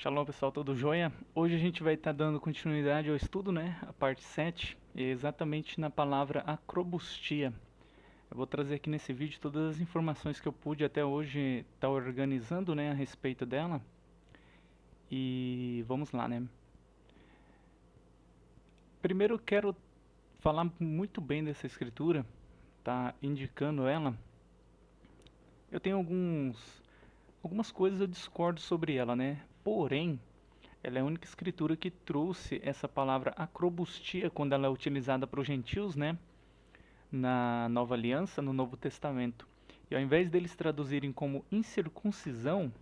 Shalom pessoal, tudo jóia? Hoje a gente vai estar dando continuidade ao estudo, né? A parte 7, exatamente na palavra acrobustia. Eu vou trazer aqui nesse vídeo todas as informações que eu pude até hoje estar organizando, né, a respeito dela. E vamos lá, né? Primeiro eu quero falar muito bem dessa escritura, tá indicando ela. Eu tenho algumas coisas eu discordo sobre ela, né? Porém, ela é a única escritura que trouxe essa palavra acrobustia quando ela é utilizada para os gentios, né? Na Nova Aliança, no Novo Testamento. E ao invés deles traduzirem como incircuncisão,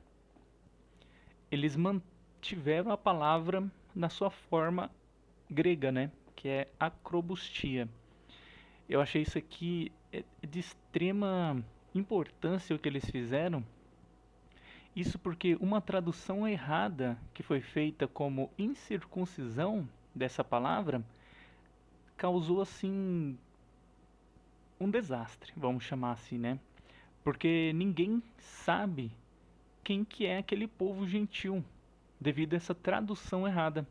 eles mantiveram a palavra na sua forma grega, né? Que é acrobustia. Eu achei isso aqui de extrema importância o que eles fizeram. Isso porque uma tradução errada que foi feita como incircuncisão dessa palavra causou assim um desastre, vamos chamar assim, né? Porque ninguém sabe quem que é aquele povo gentil devido a essa tradução errada.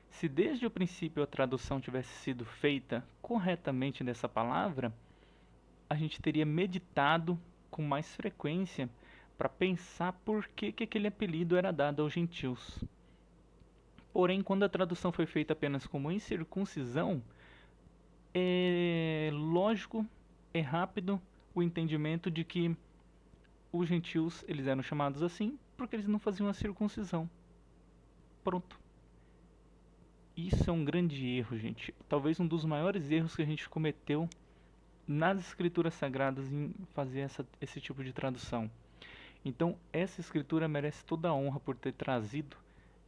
Se desde o princípio a tradução tivesse sido feita corretamente dessa palavra, a gente teria meditado com mais frequência para pensar por que aquele apelido era dado aos gentios. Porém, quando a tradução foi feita apenas como incircuncisão, é lógico, é rápido o entendimento de que os gentios eles eram chamados assim porque eles não faziam a circuncisão. Pronto. Isso é um grande erro, gente. Talvez um dos maiores erros que a gente cometeu nas escrituras sagradas em fazer esse tipo de tradução. Então, essa escritura merece toda a honra por ter trazido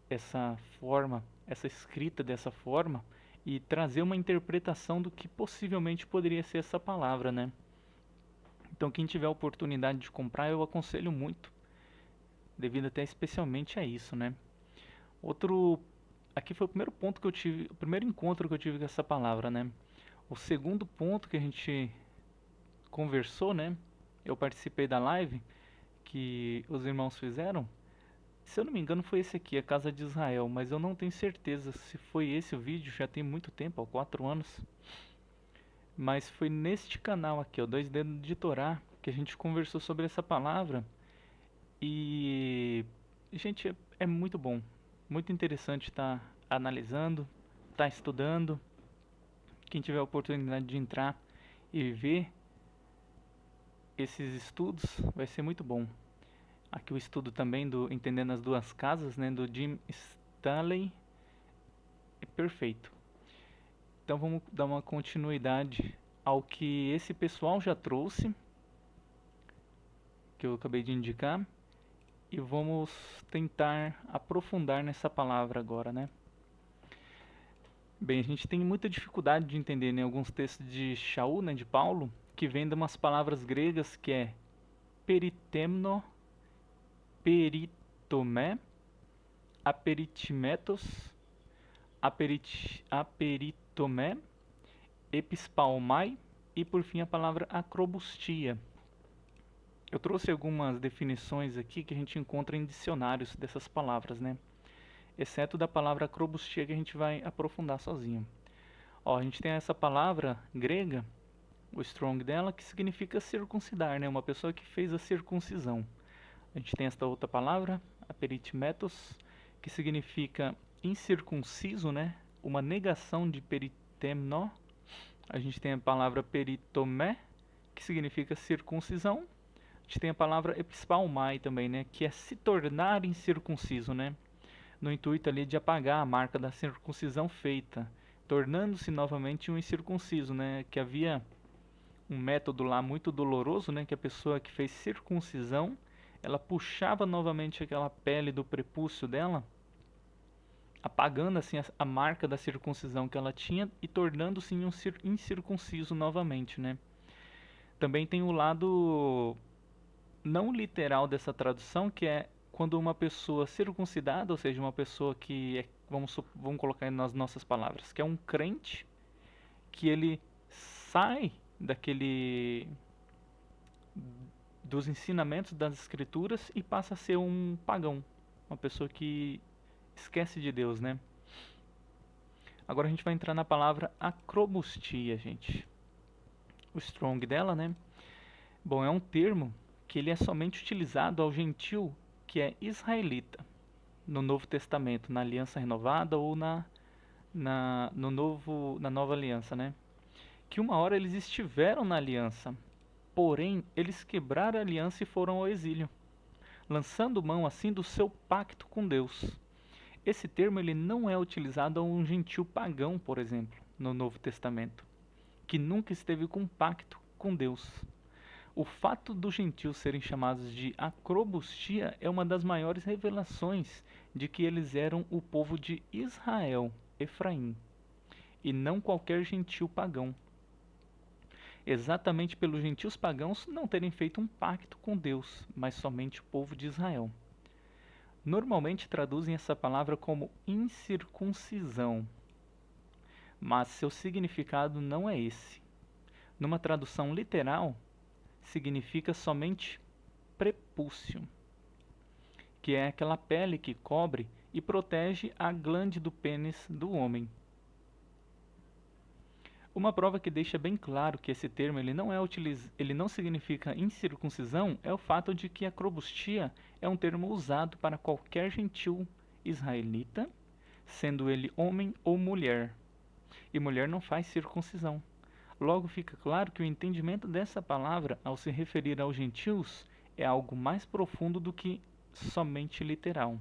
essa forma, essa escrita dessa forma e trazer uma interpretação do que possivelmente poderia ser essa palavra, né? Então, quem tiver a oportunidade de comprar, eu aconselho muito, devido até especialmente a isso, né? Outro, aqui foi o primeiro ponto que eu tive, o primeiro encontro que eu tive com essa palavra, né? O segundo ponto que a gente conversou, né? Eu participei da live que os irmãos fizeram. Se eu não me engano foi esse aqui, a Casa de Israel, mas eu não tenho certeza se foi esse o vídeo, já tem muito tempo, há 4 anos. Mas foi neste canal aqui, ó, Dois Dedos de Torá, que a gente conversou sobre essa palavra. E, gente, é muito bom, muito interessante estar analisando, estar estudando. Quem tiver a oportunidade de entrar e ver esses estudos, vai ser muito bom. Aqui o estudo também do Entendendo as Duas Casas, né, do Jim Stanley, é perfeito. Então vamos dar uma continuidade ao que esse pessoal já trouxe, que eu acabei de indicar, e vamos tentar aprofundar nessa palavra agora, né? Bem, a gente tem muita dificuldade de entender, né, alguns textos de Shaul, né, de Paulo, que vêm de umas palavras gregas que é peritemno, peritomé, aperitimetos, aperitomé, epispalmai e por fim a palavra acrobustia. Eu trouxe algumas definições aqui que a gente encontra em dicionários dessas palavras, né? Exceto da palavra acrobustia que a gente vai aprofundar sozinho. Ó, a gente tem essa palavra grega, o strong dela, que significa circuncidar, né? Uma pessoa que fez a circuncisão. A gente tem esta outra palavra, aperitimetos, que significa incircunciso, né? Uma negação de peritemno. A gente tem a palavra peritomé, que significa circuncisão. A gente tem a palavra epispalmai também, né? Que é se tornar incircunciso, né? No intuito ali de apagar a marca da circuncisão feita, tornando-se novamente um incircunciso, né? Que havia um método lá muito doloroso, né? Que a pessoa que fez circuncisão, ela puxava novamente aquela pele do prepúcio dela, apagando assim a marca da circuncisão que ela tinha e tornando-se um incircunciso novamente, né? Também tem o lado não literal dessa tradução, que é quando uma pessoa circuncidada, ou seja, uma pessoa que é, vamos colocar nas nossas palavras, que é um crente, que ele sai daquele dos ensinamentos das escrituras e passa a ser um pagão, uma pessoa que esquece de Deus, né? Agora a gente vai entrar na palavra acrobustia, gente. O strong dela, né? Bom, é um termo que ele é somente utilizado ao gentil que é israelita no Novo Testamento, na Aliança Renovada ou na Nova Aliança, né? Que uma hora eles estiveram na aliança, porém eles quebraram a aliança e foram ao exílio, lançando mão assim do seu pacto com Deus. Esse termo ele não é utilizado a um gentil pagão, por exemplo, no Novo Testamento, que nunca esteve com pacto com Deus. O fato dos gentios serem chamados de acrobustia é uma das maiores revelações de que eles eram o povo de Israel, Efraim, e não qualquer gentil pagão. Exatamente pelos gentios pagãos não terem feito um pacto com Deus, mas somente o povo de Israel. Normalmente traduzem essa palavra como incircuncisão, mas seu significado não é esse. Numa tradução literal, significa somente prepúcio, que é aquela pele que cobre e protege a glande do pênis do homem. Uma prova que deixa bem claro que esse termo ele não significa incircuncisão é o fato de que acrobustia é um termo usado para qualquer gentil israelita, sendo ele homem ou mulher. E mulher não faz circuncisão. Logo fica claro que o entendimento dessa palavra ao se referir aos gentios é algo mais profundo do que somente literal.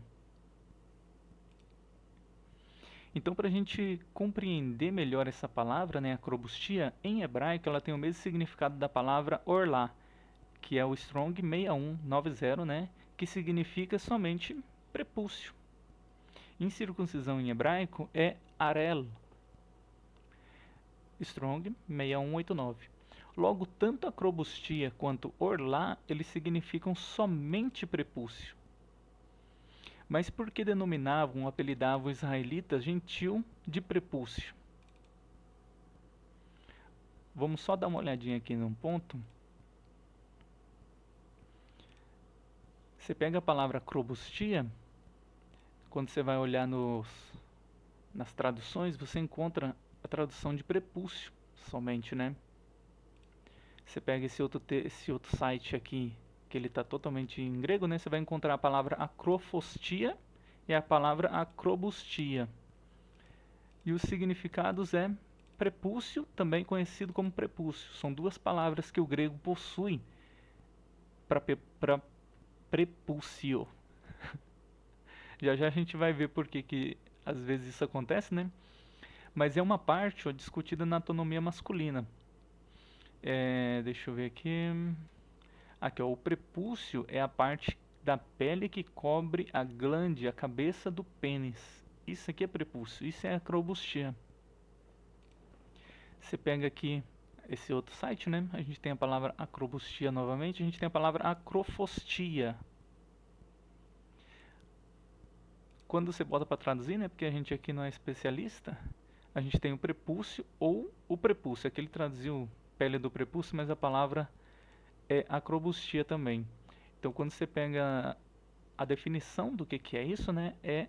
Então, para a gente compreender melhor essa palavra, né, acrobustia, em hebraico ela tem o mesmo significado da palavra orlá, que é o Strong 6190, né, que significa somente prepúcio. Incircuncisão em hebraico é arel, Strong 6189. Logo, tanto acrobustia quanto orlá, eles significam somente prepúcio. Mas por que denominavam, apelidavam os israelitas gentil de prepúcio? Vamos só dar uma olhadinha aqui num ponto. Você pega a palavra acrobustia, quando você vai olhar nas traduções, você encontra a tradução de prepúcio somente, né? Você pega esse outro site aqui, que ele está totalmente em grego, né? Você vai encontrar a palavra acrofostia e a palavra acrobustia. E os significados é prepúcio, também conhecido como prepúcio. São duas palavras que o grego possui para prepúcio. Já já a gente vai ver por que às vezes isso acontece, né? Mas é uma parte discutida na anatomia masculina. Deixa eu ver aqui. Aqui, ó, o prepúcio é a parte da pele que cobre a glande, a cabeça do pênis. Isso aqui é prepúcio, isso é acrobustia. Você pega aqui esse outro site, né? A gente tem a palavra acrobustia novamente, a gente tem a palavra acrofostia. Quando você bota para traduzir, né? Porque a gente aqui não é especialista, a gente tem o prepúcio ou o prepúcio. Aqui ele traduziu pele do prepúcio, mas a palavra é acrobustia também. Então, quando você pega a definição do que é isso, né? É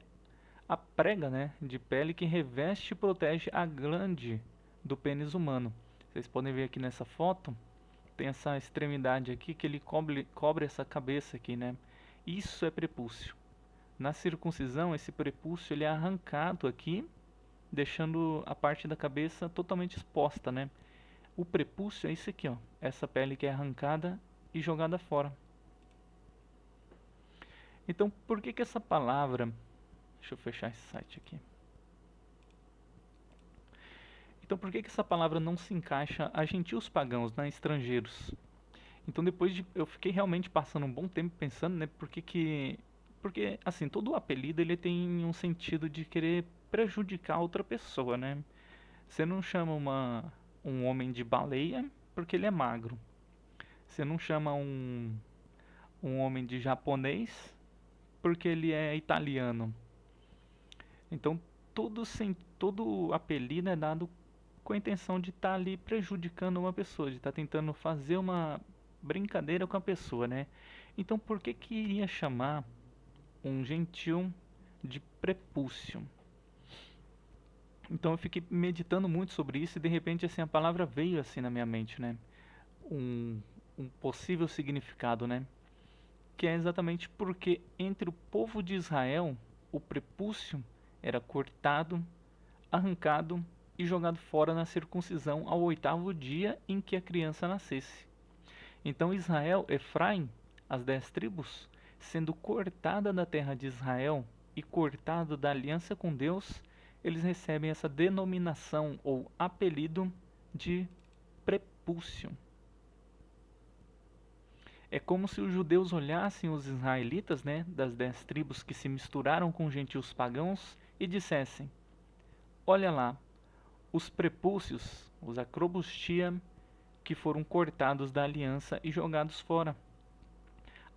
a prega, né, de pele que reveste e protege a glande do pênis humano. Vocês podem ver aqui nessa foto, tem essa extremidade aqui que ele cobre essa cabeça aqui, né? Isso é prepúcio. Na circuncisão, esse prepúcio ele é arrancado aqui, deixando a parte da cabeça totalmente exposta, né? O prepúcio é isso aqui, ó, essa pele que é arrancada e jogada fora. Então, por que essa palavra... Deixa eu fechar esse site aqui. Então, por que essa palavra não se encaixa a gentios pagãos, né, estrangeiros? Então, eu fiquei realmente passando um bom tempo pensando, né, porque assim, todo apelido ele tem um sentido de querer prejudicar outra pessoa, né? Você não chama um homem de baleia porque ele é magro. Você não chama um homem de japonês porque ele é italiano. Então, todo apelido é dado com a intenção de estar ali prejudicando uma pessoa, de estar tentando fazer uma brincadeira com a pessoa, né? Então, por que iria chamar um gentil de prepúcio. Então eu fiquei meditando muito sobre isso e de repente assim a palavra veio assim na minha mente, né? Um, um possível significado, né? Que é exatamente porque entre o povo de Israel o prepúcio era cortado, arrancado e jogado fora na circuncisão ao 8º dia em que a criança nascesse. Então Israel, Efraim, as 10 tribos, sendo cortada da terra de Israel e cortado da aliança com Deus, eles recebem essa denominação ou apelido de prepúcio. É como se os judeus olhassem os israelitas, né, das 10 tribos que se misturaram com gentios pagãos e dissessem: olha lá, os prepúcios, os acrobustia, que foram cortados da aliança e jogados fora,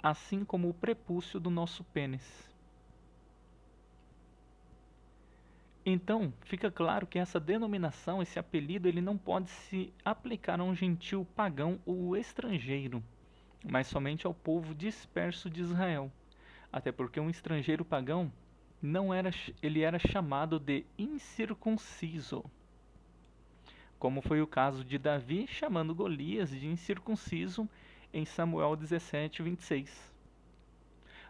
assim como o prepúcio do nosso pênis. Então, fica claro que essa denominação, esse apelido, ele não pode se aplicar a um gentio pagão ou estrangeiro, mas somente ao povo disperso de Israel. Até porque um estrangeiro pagão ele era chamado de incircunciso, como foi o caso de Davi chamando Golias de incircunciso em Samuel 17:26.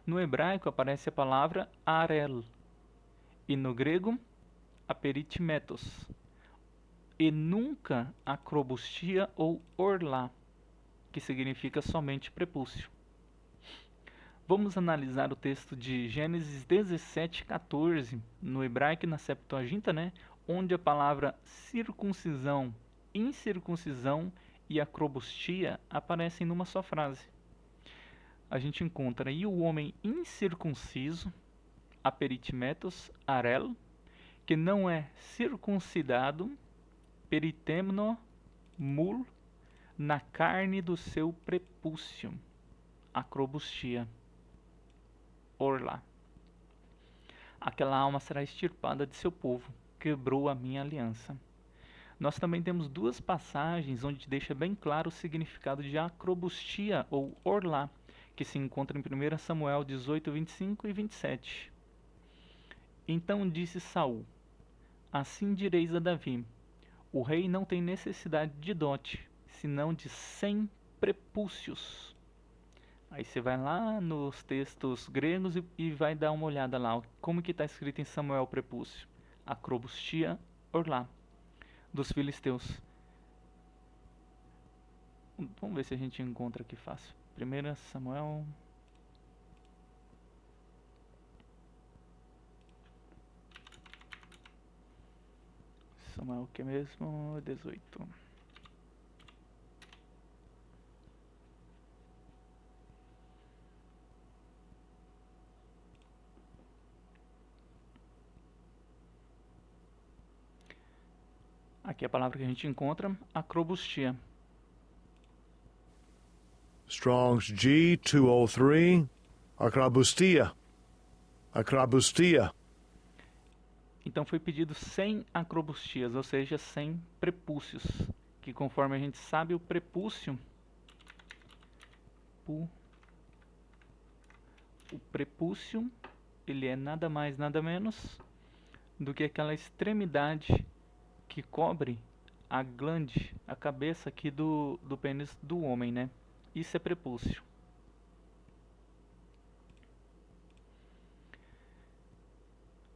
No hebraico aparece a palavra arel e no grego aperitimetos, e nunca acrobustia ou orlá, que significa somente prepúcio. Vamos analisar o texto de Gênesis 17:14, no hebraico e na Septuaginta, né? Onde a palavra circuncisão, incircuncisão e acrobustia aparecem numa só frase. A gente encontra aí o homem incircunciso, aperitimetos, arel, que não é circuncidado, peritemno, mul, na carne do seu prepúcio, acrobustia, orlá. Aquela alma será extirpada de seu povo, quebrou a minha aliança. Nós também temos duas passagens onde deixa bem claro o significado de acrobustia ou orlá, que se encontra em 1 Samuel 18:25 e 27. Então disse Saul: assim direis a Davi: o rei não tem necessidade de dote, senão de 100 prepúcios. Aí você vai lá nos textos gregos e vai dar uma olhada lá, como que está escrito em Samuel prepúcio. Acrobustia, orlá, dos filisteus. Vamos ver se a gente encontra aqui fácil. 1 Samuel... Samuel o que mesmo? 18. Aqui é a palavra que a gente encontra, acrobustia. Strong's G203, acrobustia. Acrobustia. Então foi pedido 100 acrobustias, ou seja, 100 prepúcios, que conforme a gente sabe, o prepúcio, o prepúcio, ele é nada mais, nada menos do que aquela extremidade que cobre a glande, a cabeça aqui do pênis do homem, né? Isso é prepúcio.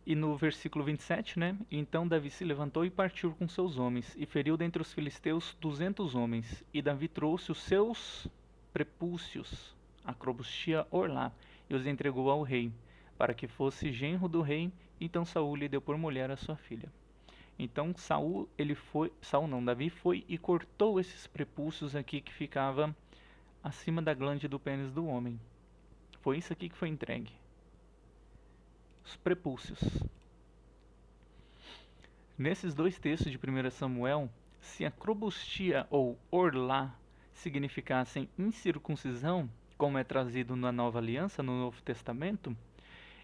E no versículo 27, né? Então Davi se levantou e partiu com seus homens, e feriu dentre os filisteus 200 homens. E Davi trouxe os seus prepúcios, acrobustia orlá, e os entregou ao rei, para que fosse genro do rei. Então Saul lhe deu por mulher a sua filha. Então Davi foi e cortou esses prepúcios aqui que ficava acima da glande do pênis do homem. Foi isso aqui que foi entregue. Os prepúcios. Nesses dois textos de 1 Samuel, se acrobustia ou orlá significassem incircuncisão, como é trazido na Nova Aliança, no Novo Testamento,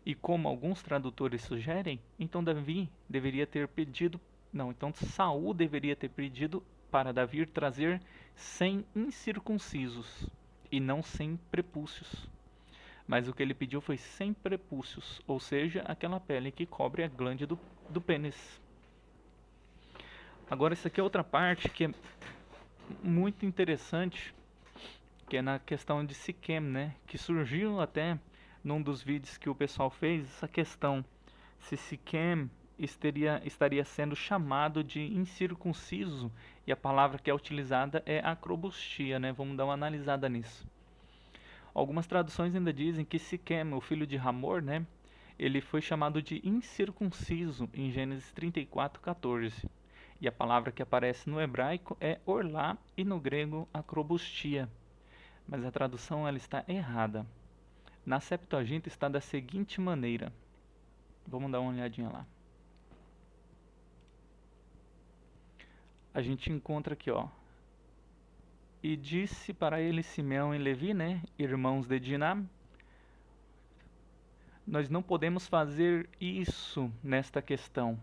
e como alguns tradutores sugerem, então Saul deveria ter pedido para Davi trazer 100 incircuncisos e não 100 prepúcios. Mas o que ele pediu foi sem prepúcios, ou seja, aquela pele que cobre a glândula do pênis. Agora, isso aqui é outra parte que é muito interessante, que é na questão de Siquém, né? Que surgiu até num dos vídeos que o pessoal fez, essa questão se Siquém estaria sendo chamado de incircunciso, e a palavra que é utilizada é acrobustia, né? Vamos dar uma analisada nisso. Algumas traduções ainda dizem que Siquém, o filho de Hamor, né? Ele foi chamado de incircunciso em Gênesis 34:14. E a palavra que aparece no hebraico é orlá e no grego acrobustia. Mas a tradução ela está errada. Na Septuaginta está da seguinte maneira. Vamos dar uma olhadinha lá. A gente encontra aqui, ó. E disse para ele Simeão e Levi, né, irmãos de Diná, nós não podemos fazer isso nesta questão.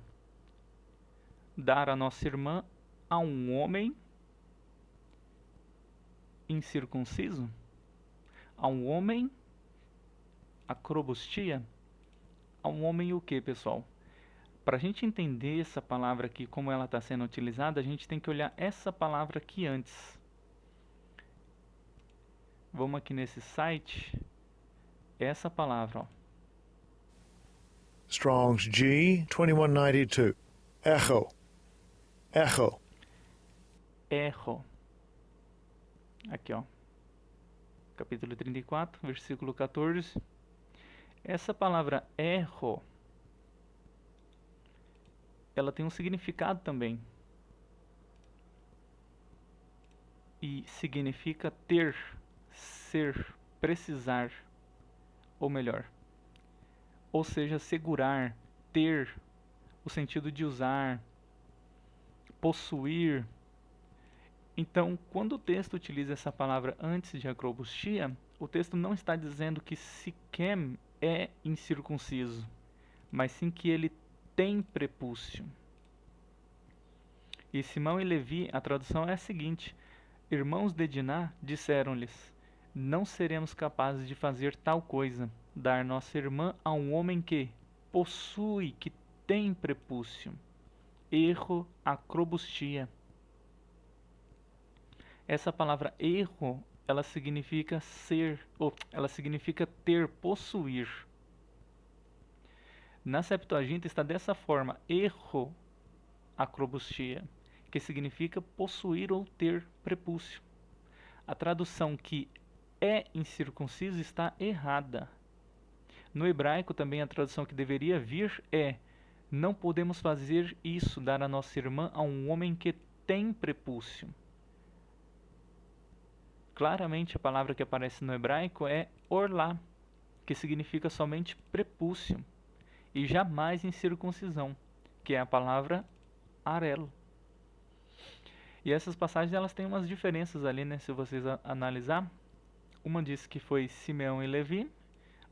Dar a nossa irmã a um homem incircunciso? A um homem acrobustia? A um homem o que, pessoal? Para a gente entender essa palavra aqui, como ela está sendo utilizada, a gente tem que olhar essa palavra aqui antes. Vamos aqui nesse site, essa palavra, ó. Strong's G 2192. Echo. Echo. Erro. Aqui, ó. Capítulo 34, versículo 14. Essa palavra erro, ela tem um significado também. E significa ter, ser, precisar, ou melhor. Ou seja, segurar, ter, o sentido de usar, possuir. Então, quando o texto utiliza essa palavra antes de acrobustia, o texto não está dizendo que Siquém é incircunciso, mas sim que ele tem prepúcio. E Simão e Levi, a tradução é a seguinte: irmãos de Diná disseram-lhes: não seremos capazes de fazer tal coisa, dar nossa irmã a um homem que possui, que tem prepúcio. Erro, acrobustia. Essa palavra erro, ela significa ser, ou ela significa ter, possuir. Na Septuaginta está dessa forma, erro, acrobustia, que significa possuir ou ter prepúcio. A tradução que é incircunciso está errada. No hebraico também a tradução que deveria vir é: não podemos fazer isso, dar a nossa irmã a um homem que tem prepúcio. Claramente a palavra que aparece no hebraico é orlá, que significa somente prepúcio, e jamais incircuncisão, que é a palavra arelo. E essas passagens elas têm umas diferenças ali, né, se vocês analisar. Uma diz que foi Simeão e Levi,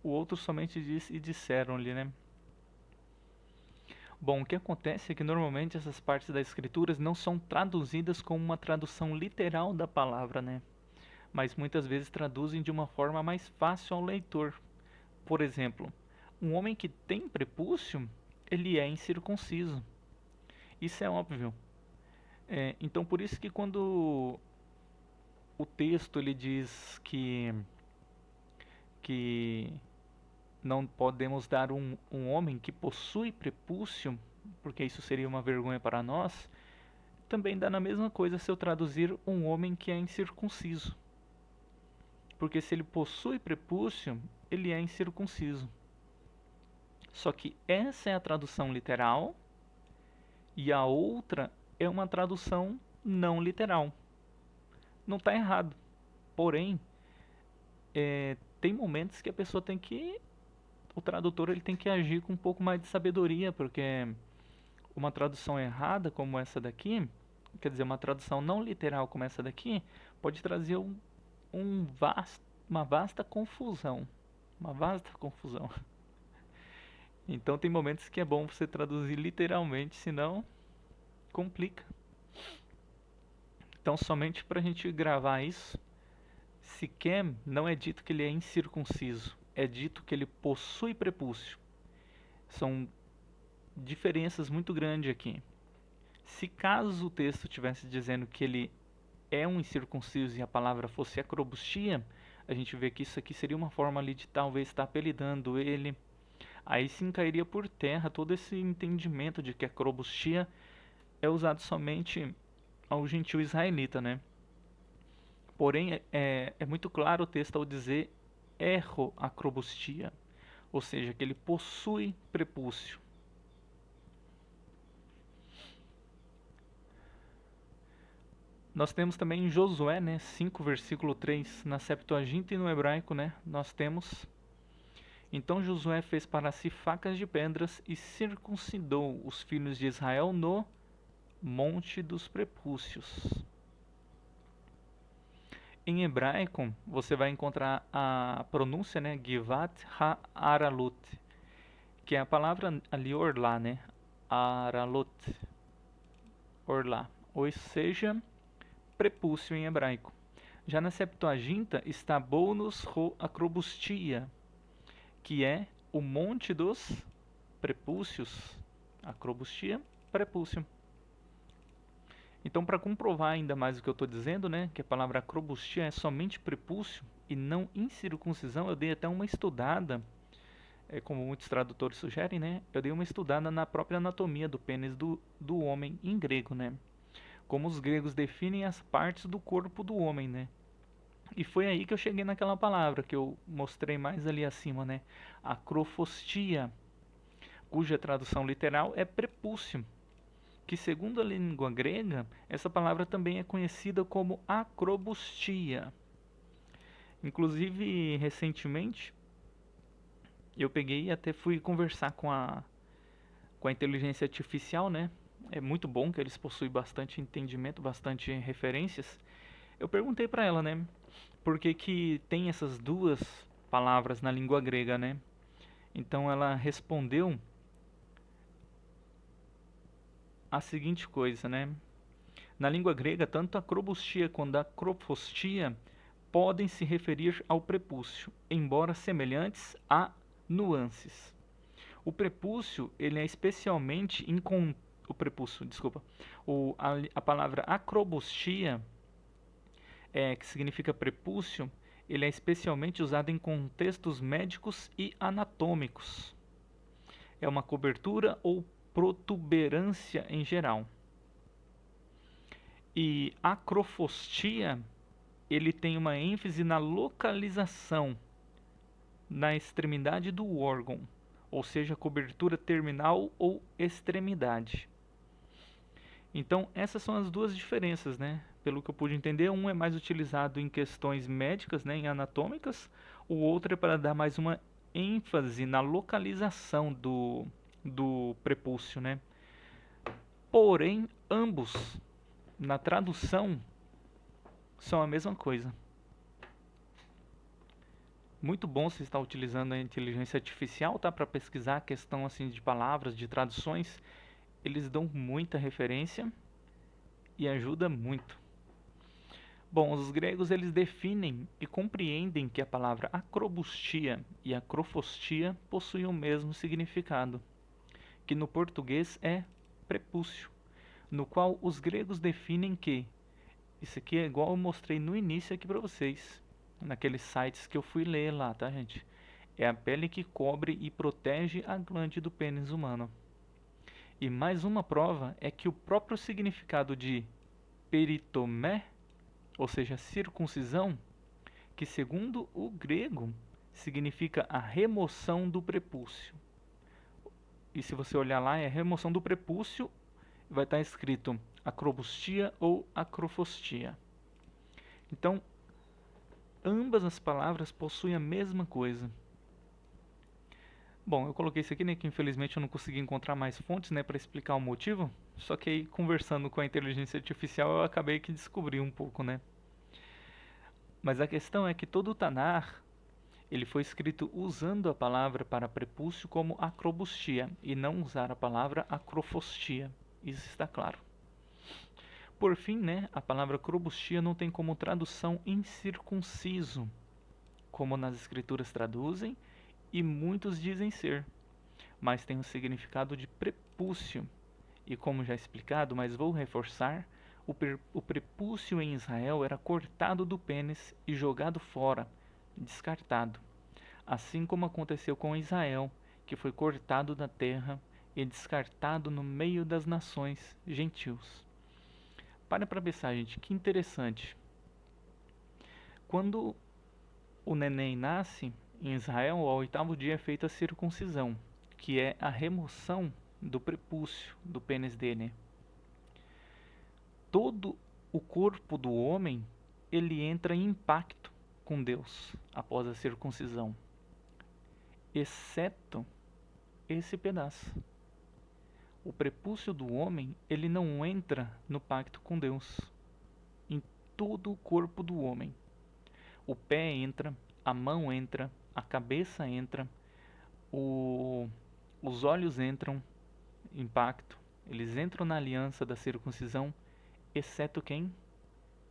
o outro somente diz e disseram-lhe, né? Bom, o que acontece é que normalmente essas partes das escrituras não são traduzidas com uma tradução literal da palavra, né? Mas muitas vezes traduzem de uma forma mais fácil ao leitor. Por exemplo, um homem que tem prepúcio, ele é incircunciso. Isso é óbvio. Então por isso que quando o texto ele diz que não podemos dar um homem que possui prepúcio, porque isso seria uma vergonha para nós, também dá na mesma coisa se eu traduzir um homem que é incircunciso. Porque se ele possui prepúcio, ele é incircunciso. Só que essa é a tradução literal e a outra é uma tradução não literal. Não está errado. Porém, tem momentos que a pessoa tem que... o tradutor ele tem que agir com um pouco mais de sabedoria, porque uma tradução errada como essa daqui, quer dizer, uma tradução não literal como essa daqui, pode trazer uma vasta confusão. Uma vasta confusão. Então tem momentos que é bom você traduzir literalmente, senão complica. Então somente para a gente gravar isso, Siquém não é dito que ele é incircunciso, é dito que ele possui prepúcio. São diferenças muito grandes aqui. Se caso o texto estivesse dizendo que ele é um incircunciso e a palavra fosse acrobustia, a gente vê que isso aqui seria uma forma ali de talvez estar apelidando ele. Aí sim cairia por terra todo esse entendimento de que acrobustia é usado somente ao gentio israelita, né? Porém, é muito claro o texto ao dizer erro acrobustia, ou seja, que ele possui prepúcio. Nós temos também em Josué, né, 5, versículo 3, na Septuaginta e no hebraico, né, nós temos: Então Josué fez para si facas de pedras e circuncidou os filhos de Israel no Monte dos Prepúcios. Em hebraico, você vai encontrar a pronúncia, né, Givat Ha-Aralut, que é a palavra ali orlá, né, Aralut, orlá, ou seja, prepúcio em hebraico. Já na Septuaginta está Bonus Ro Acrobustia, que é o monte dos prepúcios. Acrobustia, prepúcio. Então, para comprovar ainda mais o que eu estou dizendo, né, que a palavra acrobustia é somente prepúcio e não incircuncisão, eu dei até uma estudada, como muitos tradutores sugerem, né, eu dei uma estudada na própria anatomia do pênis do homem em grego, né, como os gregos definem as partes do corpo do homem, né. E foi aí que eu cheguei naquela palavra que eu mostrei mais ali acima, né, acrofostia, cuja tradução literal é prepúcio, que segundo a língua grega, essa palavra também é conhecida como acrobustia. Inclusive, recentemente, eu peguei e até fui conversar com a inteligência artificial, né? É muito bom que eles possuem bastante entendimento, bastante referências. Eu perguntei para ela, né? Por que que tem essas duas palavras na língua grega, né? Então ela respondeu a seguinte coisa, né? Na língua grega, tanto a acrobustia quanto a acrofostia podem se referir ao prepúcio, embora semelhantes, há nuances. O prepúcio, ele é especialmente o prepúcio, desculpa. A palavra acrobustia, que significa prepúcio, ele é especialmente usado em contextos médicos e anatômicos. É uma cobertura ou protuberância em geral. E acrofostia, ele tem uma ênfase na localização, na extremidade do órgão, ou seja, cobertura terminal ou extremidade. Então, essas são as duas diferenças, né? Pelo que eu pude entender, um é mais utilizado em questões médicas, né, em anatômicas, o outro é para dar mais uma ênfase na localização do prepúcio, né? Porém, ambos, na tradução, são a mesma coisa. Muito bom se estar utilizando a inteligência artificial, tá, para pesquisar a questão assim de palavras, de traduções. Eles dão muita referência e ajuda muito. Bom, os gregos eles definem e compreendem que a palavra acrobustia e acrofostia possuem o mesmo significado, que no português é prepúcio, no qual os gregos definem que isso aqui é igual eu mostrei no início aqui para vocês, naqueles sites que eu fui ler lá, tá, gente? É a pele que cobre e protege a glande do pênis humano. E mais uma prova é que o próprio significado de peritomé, ou seja, circuncisão, que segundo o grego significa a remoção do prepúcio. E se você olhar lá, é a remoção do prepúcio, vai estar escrito acrobustia ou acrofostia. Então, ambas as palavras possuem a mesma coisa. Bom, eu coloquei isso aqui, né, que infelizmente eu não consegui encontrar mais fontes, né, para explicar o motivo. Só que aí, conversando com a inteligência artificial, eu acabei que descobri um pouco, né. Mas a questão é que todo o Tanar, ele foi escrito usando a palavra para prepúcio como acrobustia, e não usar a palavra acrofostia. Isso está claro. Por fim, né, a palavra acrobustia não tem como tradução incircunciso, como nas escrituras traduzem, e muitos dizem ser, mas tem o significado de prepúcio. E como já explicado, mas vou reforçar, o prepúcio em Israel era cortado do pênis e jogado fora, descartado. Assim como aconteceu com Israel, que foi cortado da terra e descartado no meio das nações gentios. Para pensar, gente, que interessante. Quando o neném nasce, em Israel, ao 8º dia é feita a circuncisão, que é a remoção do prepúcio do pênis dele. Todo o corpo do homem, ele entra em impacto com Deus após a circuncisão, exceto esse pedaço. O prepúcio do homem, ele não entra no pacto com Deus em todo o corpo do homem. O pé entra, a mão entra, a cabeça entra, os olhos entram em pacto, eles entram na aliança da circuncisão, exceto quem?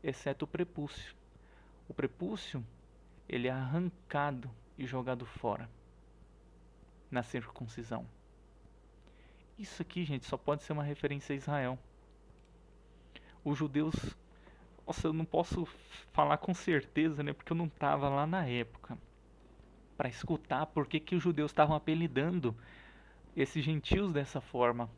Exceto o prepúcio. O prepúcio, ele é arrancado e jogado fora na circuncisão. Isso aqui, gente, só pode ser uma referência a Israel. Os judeus, nossa, eu não posso falar com certeza, né, porque eu não estava lá na época para escutar por que os judeus estavam apelidando esses gentios dessa forma.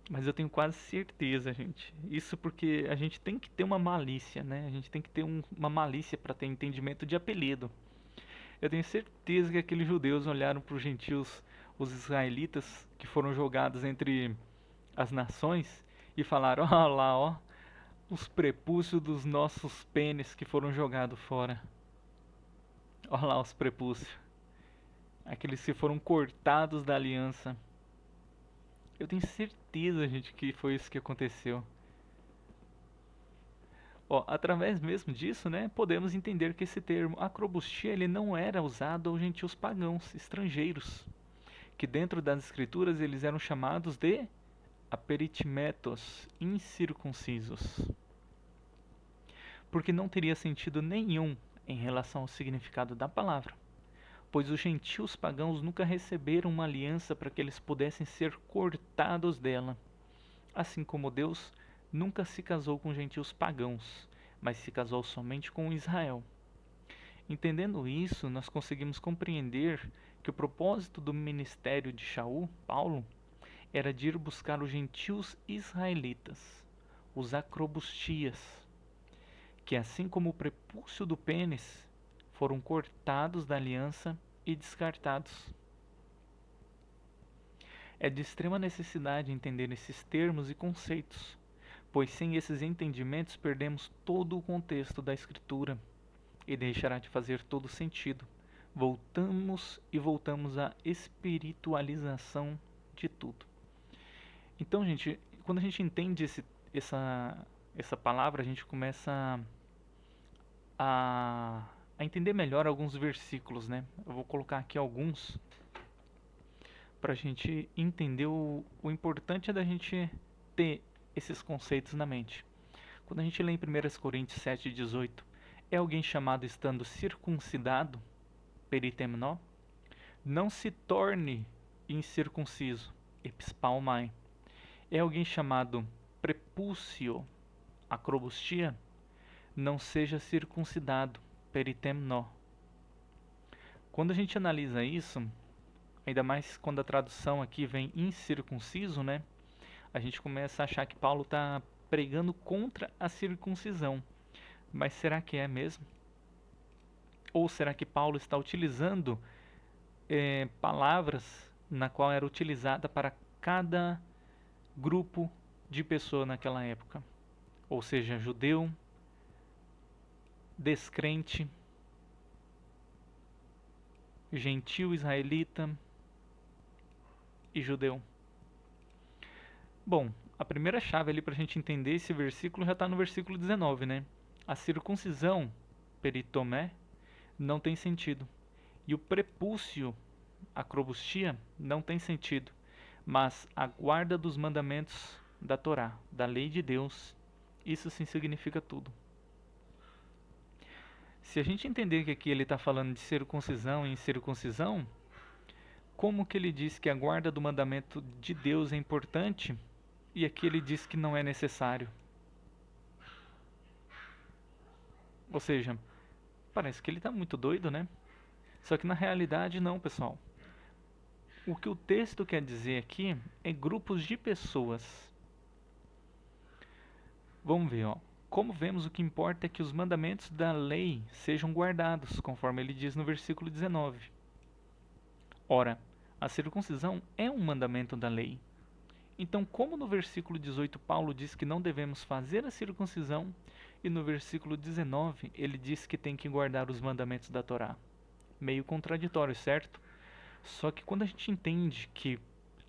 Mas eu tenho quase certeza, gente. Isso porque a gente tem que ter uma malícia, né? A gente tem que ter uma malícia para ter entendimento de apelido. Eu tenho certeza que aqueles judeus olharam para os gentios, os israelitas, que foram jogados entre as nações, e falaram: ó lá, ó, os prepúcios dos nossos pênis que foram jogados fora. Ó lá os prepúcios. Aqueles que foram cortados da aliança. Eu tenho certeza, gente, que foi isso que aconteceu. Ó, através mesmo disso, né, podemos entender que esse termo acrobustia ele não era usado aos gentios pagãos, estrangeiros, que dentro das escrituras eles eram chamados de aperitimetos, incircuncisos. Porque não teria sentido nenhum em relação ao significado da palavra, pois os gentios pagãos nunca receberam uma aliança para que eles pudessem ser cortados dela, assim como Deus nunca se casou com gentios pagãos, mas se casou somente com Israel. Entendendo isso, nós conseguimos compreender que o propósito do ministério de Shaul, Paulo, era de ir buscar os gentios israelitas, os acrobustias, que assim como o prepúcio do pênis, foram cortados da aliança e descartados. É de extrema necessidade entender esses termos e conceitos, pois sem esses entendimentos perdemos todo o contexto da Escritura e deixará de fazer todo sentido. Voltamos à espiritualização de tudo. Então, gente, quando a gente entende essa palavra, a gente começa a entender melhor alguns versículos, né? Eu vou colocar aqui alguns para a gente entender o importante é da gente ter esses conceitos na mente. Quando a gente lê em 1 Coríntios 7,18, é alguém chamado estando circuncidado, peritemnó, não se torne incircunciso, epispalmai. É alguém chamado prepúcio, acrobustia, não seja circuncidado, peritemnó. Quando a gente analisa isso, ainda mais quando a tradução aqui vem incircunciso, né? A gente começa a achar que Paulo está pregando contra a circuncisão. Mas será que é mesmo? Ou será que Paulo está utilizando palavras na qual era utilizada para cada grupo de pessoa naquela época? Ou seja, judeu, descrente, gentil israelita e judeu. Bom, a primeira chave ali para a gente entender esse versículo já está no versículo 19, né? A circuncisão, peritomé, não tem sentido. E o prepúcio, acrobustia, não tem sentido. Mas a guarda dos mandamentos da Torá, da lei de Deus, isso sim significa tudo. Se a gente entender que aqui ele está falando de circuncisão e incircuncisão, como que ele diz que a guarda do mandamento de Deus é importante e aqui ele diz que não é necessário? Ou seja, parece que ele está muito doido, né? Só que na realidade não, pessoal. O que o texto quer dizer aqui é grupos de pessoas. Vamos ver, ó. Como vemos, o que importa é que os mandamentos da lei sejam guardados, conforme ele diz no versículo 19. Ora, a circuncisão é um mandamento da lei. Então, como no versículo 18 Paulo diz que não devemos fazer a circuncisão, e no versículo 19 ele diz que tem que guardar os mandamentos da Torá? Meio contraditório, certo? Só que quando a gente entende que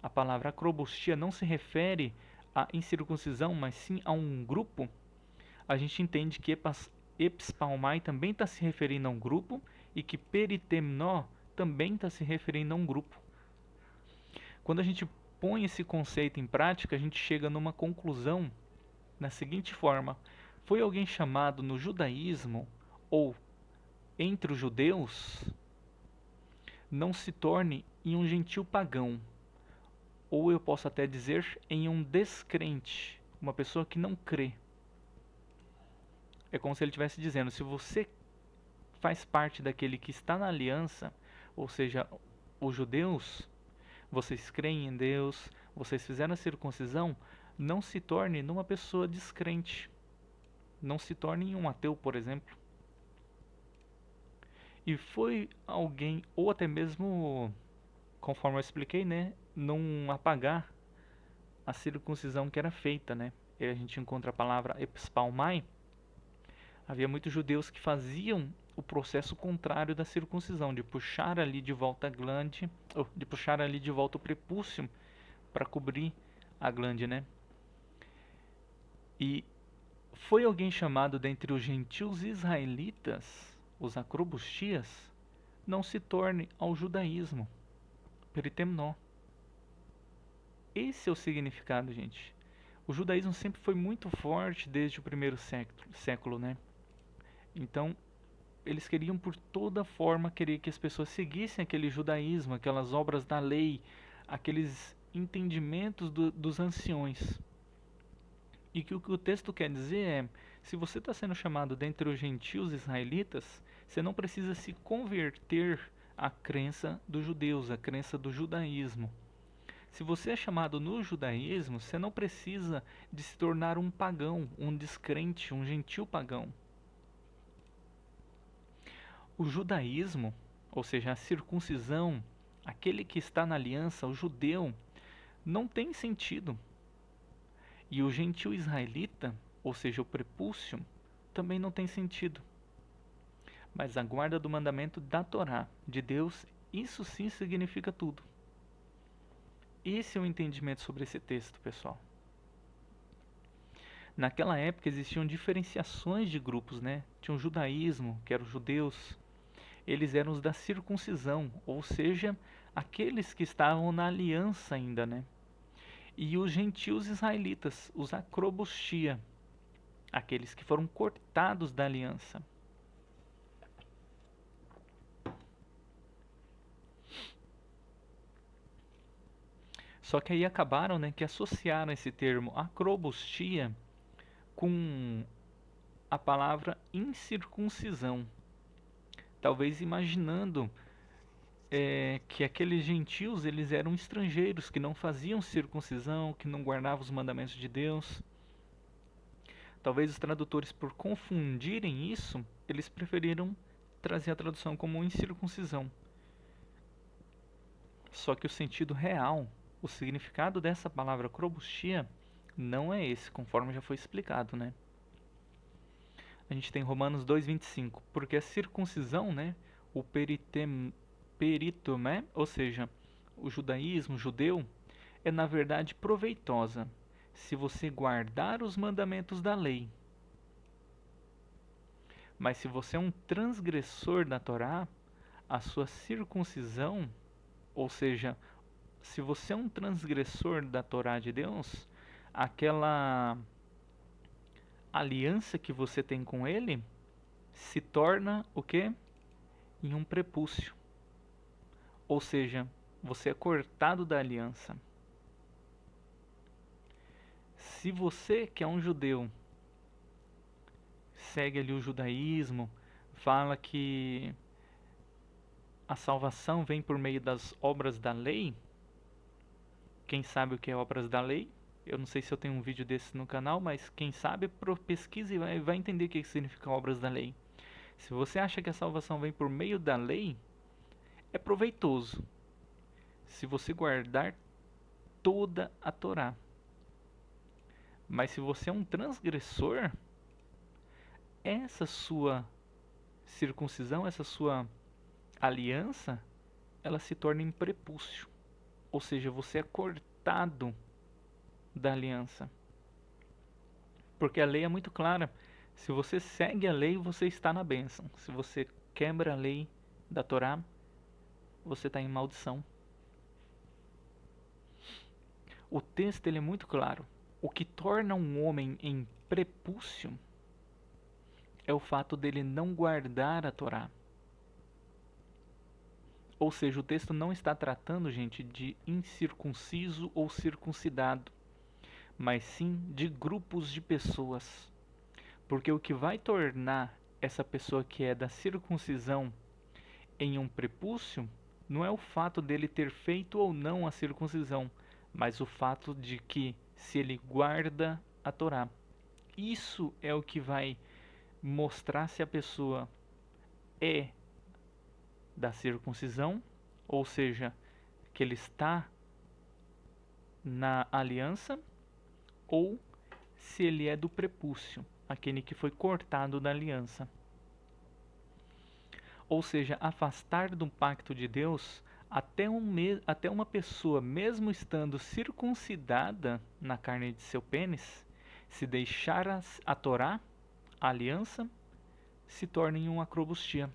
a palavra acrobustia não se refere à incircuncisão, mas sim a um grupo, a gente entende que epispalmai também está se referindo a um grupo e que peritemnó também está se referindo a um grupo. Quando a gente põe esse conceito em prática, a gente chega numa conclusão na seguinte forma: foi alguém chamado no judaísmo ou entre os judeus, não se torne em um gentil pagão, ou eu posso até dizer em um descrente, uma pessoa que não crê. É como se ele estivesse dizendo: se você faz parte daquele que está na aliança, ou seja, os judeus, vocês creem em Deus, vocês fizeram a circuncisão, não se torne numa pessoa descrente. Não se torne um ateu, por exemplo. E foi alguém, ou até mesmo, conforme eu expliquei, né, não apagar a circuncisão que era feita, né? E a gente encontra a palavra epispalmai. Havia muitos judeus que faziam o processo contrário da circuncisão, de puxar ali de volta a glande, ou de puxar ali de volta o prepúcio para cobrir a glande, né? E foi alguém chamado dentre os gentios israelitas, os acrobustias, não se torne ao judaísmo, peritemnó. Esse é o significado, gente. O judaísmo sempre foi muito forte desde o primeiro século, né? Então, eles queriam por toda forma querer que as pessoas seguissem aquele judaísmo, aquelas obras da lei, aqueles entendimentos dos anciões. E que o que o texto quer dizer é: se você está sendo chamado dentre os gentios israelitas, você não precisa se converter à crença dos judeus, à crença do judaísmo. Se você é chamado no judaísmo, você não precisa de se tornar um pagão, um descrente, um gentil pagão. O judaísmo, ou seja, a circuncisão, aquele que está na aliança, o judeu, não tem sentido. E o gentil israelita, ou seja, o prepúcio, também não tem sentido. Mas a guarda do mandamento da Torá, de Deus, isso sim significa tudo. Esse é o entendimento sobre esse texto, pessoal. Naquela época existiam diferenciações de grupos, né? Tinha o judaísmo, que eram os judeus. Eles eram os da circuncisão, ou seja, aqueles que estavam na aliança ainda, né? E os gentios israelitas, os acrobustia, aqueles que foram cortados da aliança. Só que aí acabaram, né, que associaram esse termo acrobustia com a palavra incircuncisão. Talvez imaginando que aqueles gentios eles eram estrangeiros, que não faziam circuncisão, que não guardavam os mandamentos de Deus. Talvez os tradutores, por confundirem isso, eles preferiram trazer a tradução como incircuncisão. Só que o sentido real, o significado dessa palavra acrobustia, não é esse, conforme já foi explicado, né? A gente tem Romanos 2:25, porque a circuncisão, né, o peritomé, ou seja, o judaísmo, o judeu, é na verdade proveitosa, se você guardar os mandamentos da lei. Mas se você é um transgressor da Torá, a sua circuncisão, ou seja, se você é um transgressor da Torá de Deus, aquela aliança que você tem com ele se torna o quê? Em um prepúcio. Ou seja, você é cortado da aliança. Se você, que é um judeu, segue ali o judaísmo, fala que a salvação vem por meio das obras da lei. Quem sabe o que é obras da lei? Eu não sei se eu tenho um vídeo desse no canal, mas quem sabe pesquise e vai entender o que significa obras da lei. Se você acha que a salvação vem por meio da lei, é proveitoso se você guardar toda a Torá. Mas se você é um transgressor, essa sua circuncisão, essa sua aliança, ela se torna em prepúcio. Ou seja, você é cortado da aliança. Porque a lei é muito clara. Se você segue a lei, você está na bênção. Se você quebra a lei da Torá, você está em maldição. O texto ele é muito claro. O que torna um homem em prepúcio é o fato dele não guardar a Torá. Ou seja, o texto não está tratando, gente, de incircunciso ou circuncidado, mas sim de grupos de pessoas. Porque o que vai tornar essa pessoa que é da circuncisão em um prepúcio não é o fato dele ter feito ou não a circuncisão, mas o fato de que se ele guarda a Torá. Isso é o que vai mostrar se a pessoa é da circuncisão, ou seja, que ele está na aliança, ou se ele é do prepúcio, aquele que foi cortado da aliança. Ou seja, afastar do pacto de Deus até uma pessoa, mesmo estando circuncidada na carne de seu pênis, se deixar a Torá, a aliança, se torna em uma acrobustia.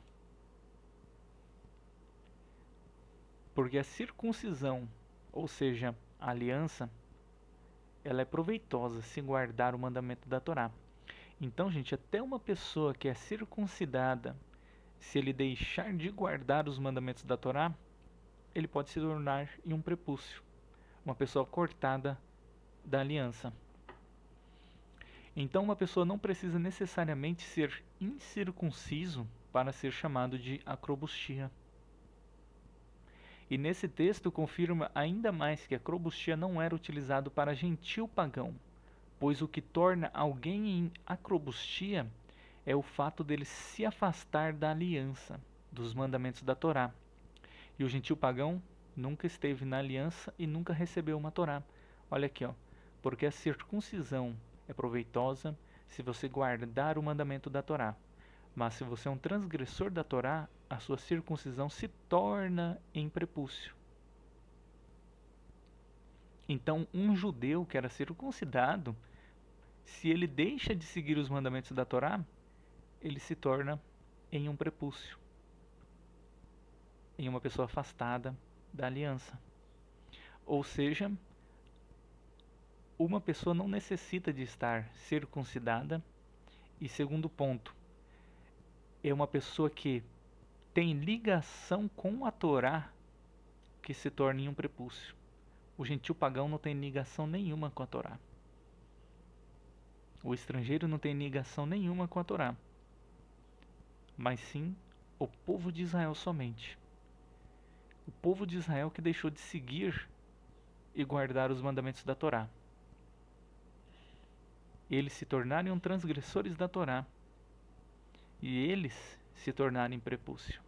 Porque a circuncisão, ou seja, a aliança, ela é proveitosa se guardar o mandamento da Torá. Então, gente, até uma pessoa que é circuncidada, se ele deixar de guardar os mandamentos da Torá, ele pode se tornar em um prepúcio, uma pessoa cortada da aliança. Então, uma pessoa não precisa necessariamente ser incircunciso para ser chamado de acrobustia. E nesse texto confirma ainda mais que a acrobustia não era utilizado para gentil pagão, pois o que torna alguém em acrobustia é o fato dele se afastar da aliança, dos mandamentos da Torá. E o gentil pagão nunca esteve na aliança e nunca recebeu uma Torá. Olha aqui, ó. Porque a circuncisão é proveitosa se você guardar o mandamento da Torá. Mas se você é um transgressor da Torá, a sua circuncisão se torna em prepúcio. Então, um judeu que era circuncidado, se ele deixa de seguir os mandamentos da Torá, ele se torna em um prepúcio, em uma pessoa afastada da aliança. Ou seja, uma pessoa não necessita de estar circuncidada. E segundo ponto, é uma pessoa que tem ligação com a Torá que se torna em um prepúcio. O gentil pagão não tem ligação nenhuma com a Torá. O estrangeiro não tem ligação nenhuma com a Torá. Mas sim o povo de Israel somente. O povo de Israel que deixou de seguir e guardar os mandamentos da Torá. Eles se tornarem transgressores da Torá. E eles se tornarem prepúcio.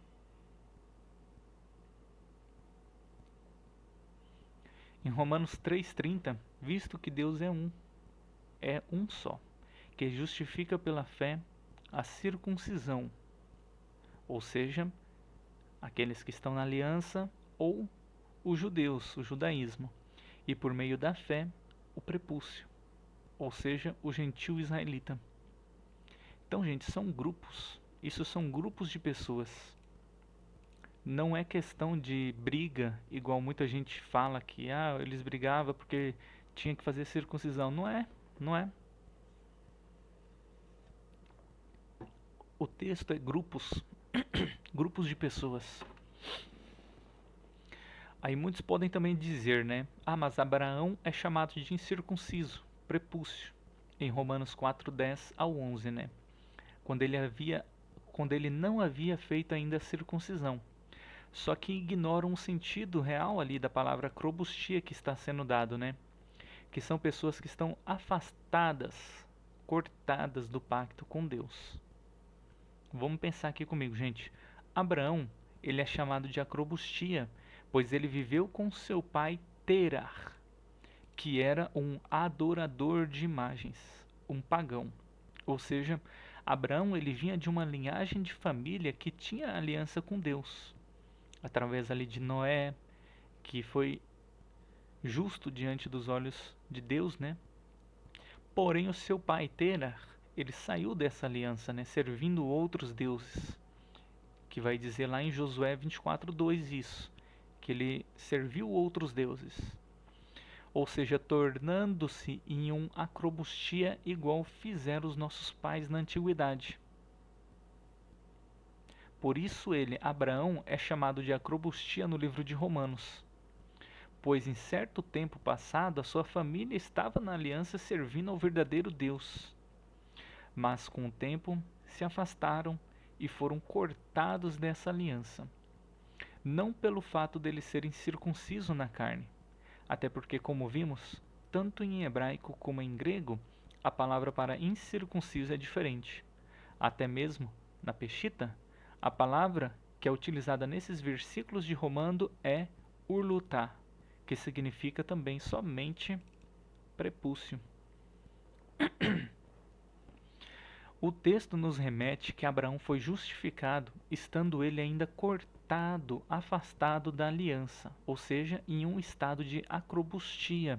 Em Romanos 3,30, visto que Deus é um só, que justifica pela fé a circuncisão, ou seja, aqueles que estão na aliança, ou os judeus, o judaísmo, e por meio da fé, o prepúcio, ou seja, o gentil israelita. Então, gente, são grupos, isso são grupos de pessoas. Não é questão de briga, igual muita gente fala que eles brigavam porque tinha que fazer circuncisão. Não é, não é. O texto é grupos de pessoas. Aí muitos podem também dizer, né? Ah, mas Abraão é chamado de incircunciso, prepúcio, em Romanos 4:10 ao 11, né? Quando quando ele não havia feito ainda a circuncisão. Só que ignoram o sentido real ali da palavra acrobustia que está sendo dado, né? Que são pessoas que estão afastadas, cortadas do pacto com Deus. Vamos pensar aqui comigo, gente. Abraão, ele é chamado de acrobustia, pois ele viveu com seu pai Terar, que era um adorador de imagens, um pagão. Ou seja, Abraão ele vinha de uma linhagem de família que tinha aliança com Deus, através ali de Noé, que foi justo diante dos olhos de Deus, né? Porém, o seu pai Terar, ele saiu dessa aliança, né, servindo outros deuses, que vai dizer lá em Josué 24:2 isso, que ele serviu outros deuses. Ou seja, tornando-se em um acrobustia igual fizeram os nossos pais na antiguidade. Por isso ele, Abraão, é chamado de acrobustia no livro de Romanos, pois em certo tempo passado a sua família estava na aliança servindo ao verdadeiro Deus, mas com o tempo se afastaram e foram cortados dessa aliança, não pelo fato deles serem circuncisos na carne, até porque, como vimos, tanto em hebraico como em grego, a palavra para incircunciso é diferente. Até mesmo na Peshita, a palavra que é utilizada nesses versículos de Romano é urlutá, que significa também somente prepúcio. O texto nos remete que Abraão foi justificado, estando ele ainda cortado, afastado da aliança, ou seja, em um estado de acrobustia.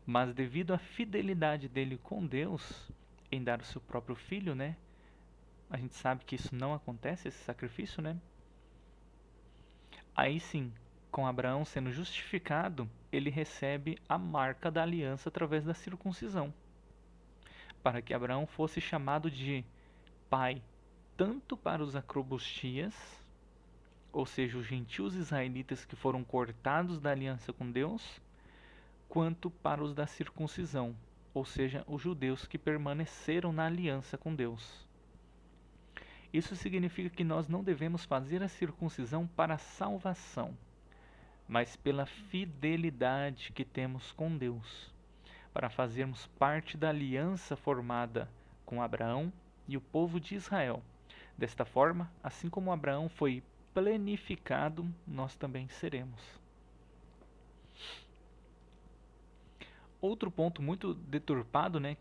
Mas devido à fidelidade dele com Deus, em dar o seu próprio filho, né? A gente sabe que isso não acontece, esse sacrifício, né? Aí sim, com Abraão sendo justificado, ele recebe a marca da aliança através da circuncisão, para que Abraão fosse chamado de pai tanto para os acrobustias, ou seja, os gentios israelitas que foram cortados da aliança com Deus, quanto para os da circuncisão, ou seja, os judeus que permaneceram na aliança com Deus. Isso significa que nós não devemos fazer a circuncisão para a salvação, mas pela fidelidade que temos com Deus, para fazermos parte da aliança formada com Abraão e o povo de Israel. Desta forma, assim como Abraão foi plenificado, nós também seremos. Outro ponto muito deturpado, né,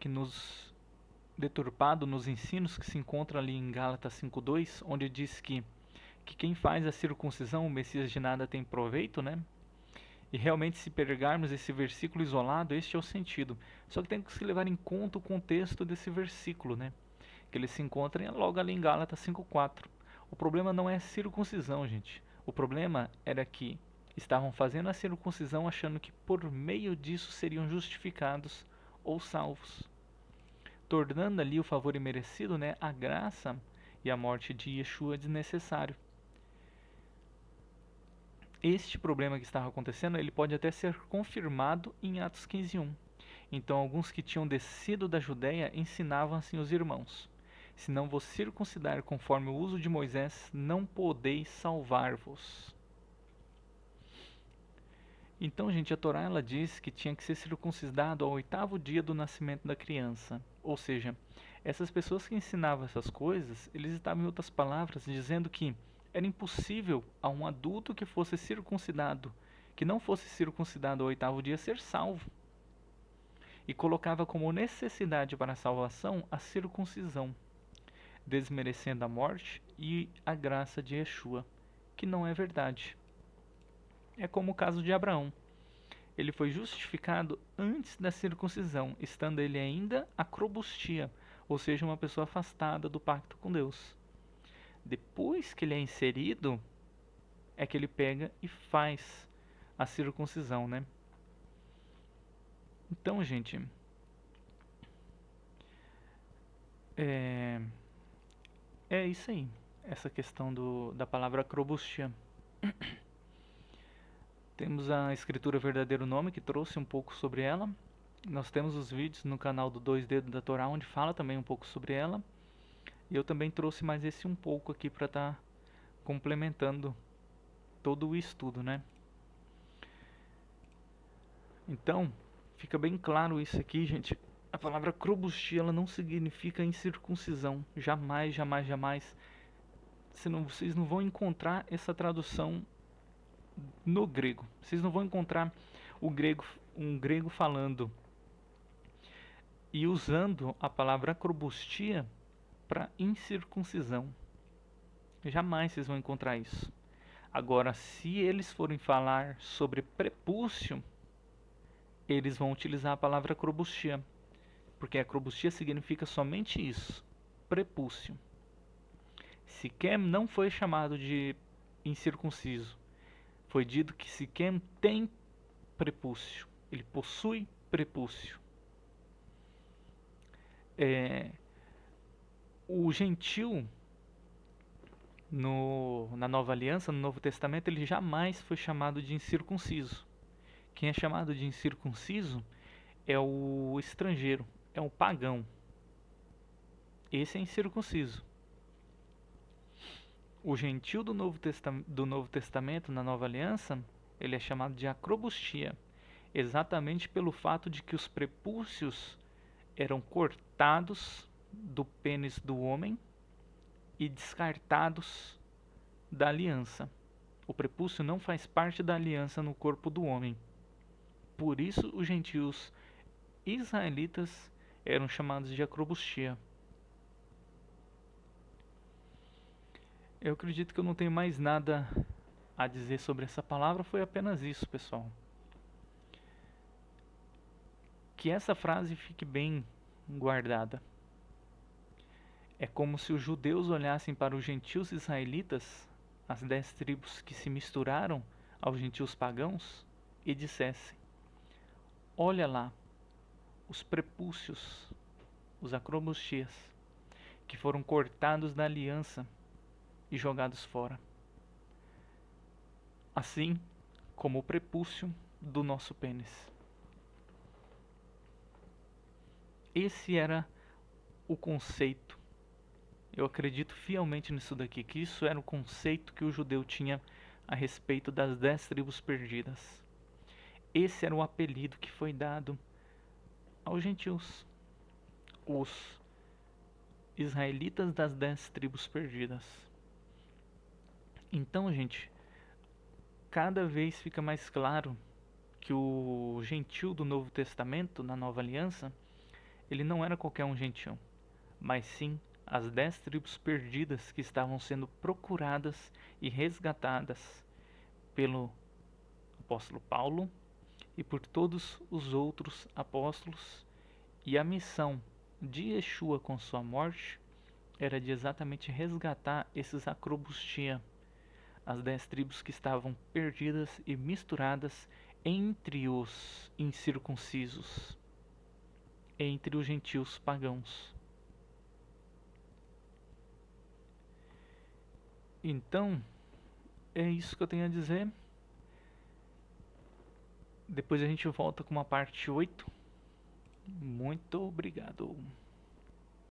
deturpado nos ensinos que se encontra ali em Gálatas 5:2, onde diz que quem faz a circuncisão, o Messias de nada tem proveito, né? E realmente, se pegarmos esse versículo isolado, este é o sentido. Só que tem que se levar em conta o contexto desse versículo, né? Que ele se encontra logo ali em Gálatas 5:4. O problema não é a circuncisão, gente. O problema era que estavam fazendo a circuncisão achando que por meio disso seriam justificados ou salvos, tornando ali o favor imerecido, né, a graça e a morte de Yeshua desnecessário. Este problema que estava acontecendo, ele pode até ser confirmado em Atos 15:1. Então, alguns que tinham descido da Judéia ensinavam assim os irmãos: se não vos circuncidar conforme o uso de Moisés, não podeis salvar-vos. Então, gente, a Torá ela diz que tinha que ser circuncidado ao 8º dia do nascimento da criança. Ou seja, essas pessoas que ensinavam essas coisas, eles estavam, em outras palavras, dizendo que era impossível a um adulto que fosse circuncidado, que não fosse circuncidado ao 8º dia, ser salvo. E colocava como necessidade para a salvação a circuncisão, desmerecendo a morte e a graça de Yeshua, que não é verdade. É como o caso de Abraão. Ele foi justificado antes da circuncisão, estando ele ainda acrobustia, ou seja, uma pessoa afastada do pacto com Deus. Depois que ele é inserido, é que ele pega e faz a circuncisão, né? Então, gente, É isso aí, essa questão da palavra acrobustia. Temos a escritura verdadeiro nome, que trouxe um pouco sobre ela. Nós temos os vídeos no canal do Dois Dedos da Torá, onde fala também um pouco sobre ela. E eu também trouxe mais esse um pouco aqui para estar complementando todo o estudo, né? Então, fica bem claro isso aqui, gente. A palavra acrobustia, ela não significa incircuncisão. Jamais, jamais, jamais. Vocês não vão encontrar essa tradução no grego. Vocês não vão encontrar um grego falando e usando a palavra acrobustia para incircuncisão. Jamais vocês vão encontrar isso. Agora, se eles forem falar sobre prepúcio, eles vão utilizar a palavra acrobustia, porque acrobustia significa somente isso, prepúcio. Siquém não foi chamado de incircunciso. Foi dito que Siquém tem prepúcio, ele possui prepúcio. O gentil na Nova Aliança, no Novo Testamento, ele jamais foi chamado de incircunciso. Quem é chamado de incircunciso é o estrangeiro, é o pagão. Esse é incircunciso. O gentil do Novo Testamento, na Nova Aliança, ele é chamado de acrobustia, exatamente pelo fato de que os prepúcios eram cortados do pênis do homem e descartados da aliança. O prepúcio não faz parte da aliança no corpo do homem. Por isso os gentios israelitas eram chamados de acrobustia. Eu acredito que eu não tenho mais nada a dizer sobre essa palavra, foi apenas isso, pessoal. Que essa frase fique bem guardada. É como se os judeus olhassem para os gentios israelitas, as 10 tribos que se misturaram aos gentios pagãos, e dissessem: olha lá, os prepúcios, os acrobustias, que foram cortados da aliança e jogados fora. Assim como o prepúcio do nosso pênis. Esse era o conceito. Eu acredito fielmente nisso daqui, que isso era o conceito que o judeu tinha a respeito das 10 tribos perdidas. Esse era o apelido que foi dado aos gentios, os israelitas das 10 tribos perdidas. Então, gente, cada vez fica mais claro que o gentil do Novo Testamento, na Nova Aliança, ele não era qualquer um gentil, mas sim as 10 tribos perdidas que estavam sendo procuradas e resgatadas pelo apóstolo Paulo e por todos os outros apóstolos, e a missão de Yeshua com sua morte era de exatamente resgatar esses acrobustia, as 10 tribos que estavam perdidas e misturadas entre os incircuncisos, entre os gentios pagãos. Então, é isso que eu tenho a dizer. Depois a gente volta com uma parte 8. Muito obrigado.